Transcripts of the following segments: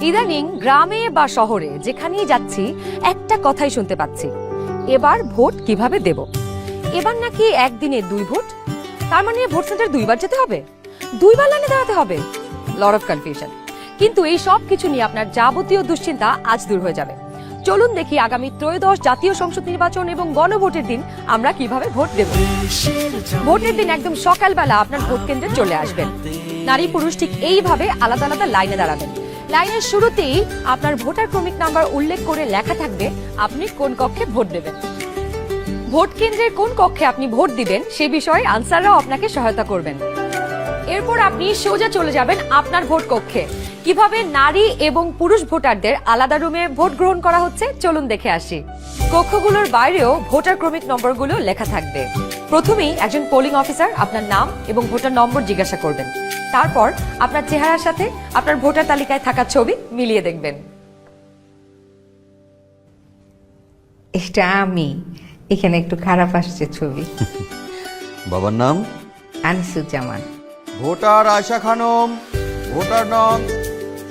ইদানিং গ্রামে বা শহরে যেখানেই যাচ্ছি একটা কথাই শুনতে পাচ্ছি, এবার ভোট কিভাবে দেব। এবার নাকি একদিনে 2 ভোট, তার মানে ভোট সেন্টার 2 বার যেতে হবে, 2 বার লাইনে দাঁড়াতে হবে। Lot of confusion. কিন্তু এই সব কিছু নিয়ে আপনার যাবতীয় দুশ্চিন্তা আজ দূর হয়ে যাবে। চলুন দেখি আগামী ত্রয়োদশ জাতীয় সংসদ নির্বাচন এবং গণভোটের দিন আমরা কিভাবে ভোট দেব। ভোটের দিন একদম সকালবেলা আপনার ভোট কেন্দ্রে চলে আসবেন। নারী পুরুষ ঠিক এইভাবে আলাদা আলাদা লাইনে দাঁড়াবেন। লাইনের শুরুতেই আপনার ভোটার ক্রমিক নাম্বার উল্লেখ করে লেখা থাকবে আপনি কোন কক্ষে ভোট দেবেন। ভোট কেন্দ্রের কোন কক্ষে আপনি ভোট দিবেন সে বিষয়ে আনসাররাও আপনাকে সহায়তা করবেন। এরপর আপনি সোজা চলে যাবেন আপনার ভোট কক্ষে। কিভাবে নারী এবং পুরুষ ভোটারদের আলাদা রুমে ভোট গ্রহণ করা হচ্ছে চলুন দেখে আসি। কক্ষগুলোর বাইরেও ভোটার ক্রমিক নম্বরগুলো লেখা থাকবে। প্রথমেই একজন পোলিং অফিসার আপনার নাম এবং ভোটার নম্বর জিজ্ঞাসা করবেন। তারপর আপনার চেহারার সাথে আপনার ভোটার তালিকায় থাকা ছবি মিলিয়ে দেখবেন। এটা আমি, এখানে একটু খারাপ আসছে ছবি। বাবার নাম আনিসুজ্জামান। ভোটার আয়শা খানম, ভোটার নং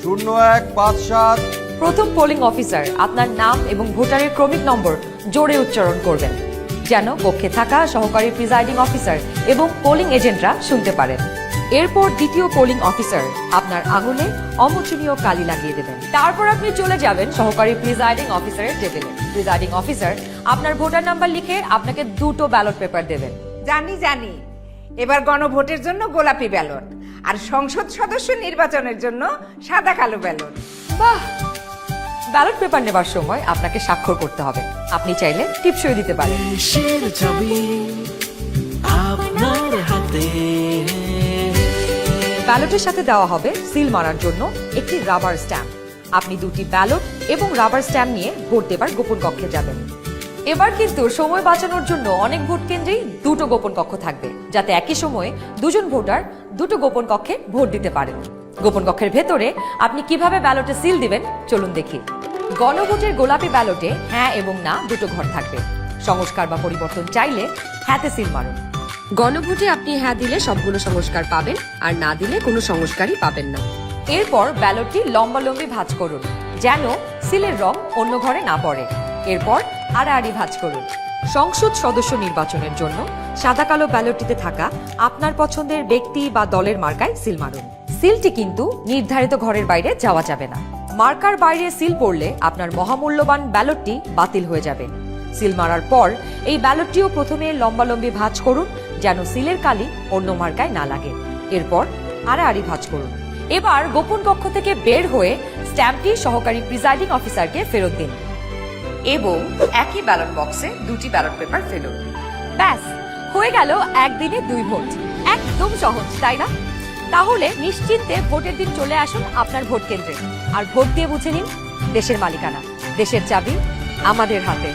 0157। প্রথম পোলিং অফিসার আপনার নাম এবং ভোটারের ক্রমিক নম্বর জোরে উচ্চারণ করবেন, যেন কক্ষে থাকা সহকারী প্রিজাইডিং অফিসার এবং পোলিং এজেন্টরা শুনতে পারেন। এরপর দ্বিতীয় পোলিং অফিসার আপনার আঙুলে অমোচনীয় কালি লাগিয়ে দেবেন। তারপর আপনি চলে যাবেন সহকারী প্রিজাইডিং অফিসারের টেবিলে। প্রিজাইডিং অফিসার আপনার ভোটার নাম্বার লিখে আপনাকে 2টো ব্যালট পেপার দেবেন। জানি এবার গণভোটের জন্য গোলাপি ব্যালট আর সংসদ সদস্য নির্বাচনের জন্য সাদা কালো ব্যালট। বাহ! ব্যালট পেপার নেবার সময় আপনাকে স্বাক্ষর করতে হবে। আপনি চাইলে টিপসই দিতে পারেন। দেশের ছবি আপনার হাতে। ব্যালটের সাথে দেওয়া হবে সিল মারার জন্য একটি রাবার স্ট্যাম্প। আপনি 2টি ব্যালট এবং রাবার স্ট্যাম্প নিয়ে ভোট দেবার গোপন কক্ষে যাবেন। এবার কিন্তু সময় বাঁচানোর জন্য অনেক ভোট কেন্দ্রেই 2টো গোপন কক্ষ থাকবে, যাতে একই সময়ে 2জন ভোটার 2টো গোপন কক্ষে ভোট দিতে পারেন। গোপন কক্ষের ভেতরে আপনি কিভাবে ব্যালটে সিল দিবেন চলুন দেখি। গণভোটের গোলাপি ব্যালটে হ্যাঁ এবং না 2টো ঘর থাকবে। সংস্কার বা পরিবর্তন চাইলে হ্যাঁতে সিল মারুন। গণভোটে আপনি হ্যাঁ দিলে সবগুলো সংস্কার পাবেন, আর না দিলে কোনো সংস্কারই পাবেন না। এরপর ব্যালটটি লম্বালম্বি ভাঁজ করুন, যেন সিলের রং অন্য ঘরে না পড়ে। এরপর আড়াআড়ি ভাঁজ করুন। সংসদ সদস্য নির্বাচনের জন্য সাদা কালো ব্যালটটিতে থাকা আপনার পছন্দের ব্যক্তি বা দলের মার্কায় সিল মারুন। সিলটি কিন্তু নির্ধারিত ঘরের বাইরে যাওয়া যাবে না। মার্কার বাইরে সিল পড়লে আপনার মহামূল্যবান ব্যালটটি বাতিল হয়ে যাবে। সিল মারার পর এই ব্যালটটিও প্রথমে লম্বালম্বি ভাঁজ করুন, যেন সিলের কালি অন্য মার্কায় না লাগে। এরপর আড়াআড়ি ভাঁজ করুন। এবার গোপন কক্ষ থেকে বের হয়ে স্ট্যাম্পটি সহকারী প্রিজাইডিং অফিসারকে ফেরত দিন এবং একই ব্যালট বক্সে 2টি ব্যালট পেপার ফেলুন। ব্যাস, হয়ে গেল একদিনে 2 ভোট। একদম সহজ, তাই না? তাহলে নিশ্চিন্তে ভোটের দিন চলে আসুন আপনার ভোট কেন্দ্রে আর ভোট দিয়ে বুঝে নিন দেশের মালিকানা, দেশের চাবি আমাদের হাতে।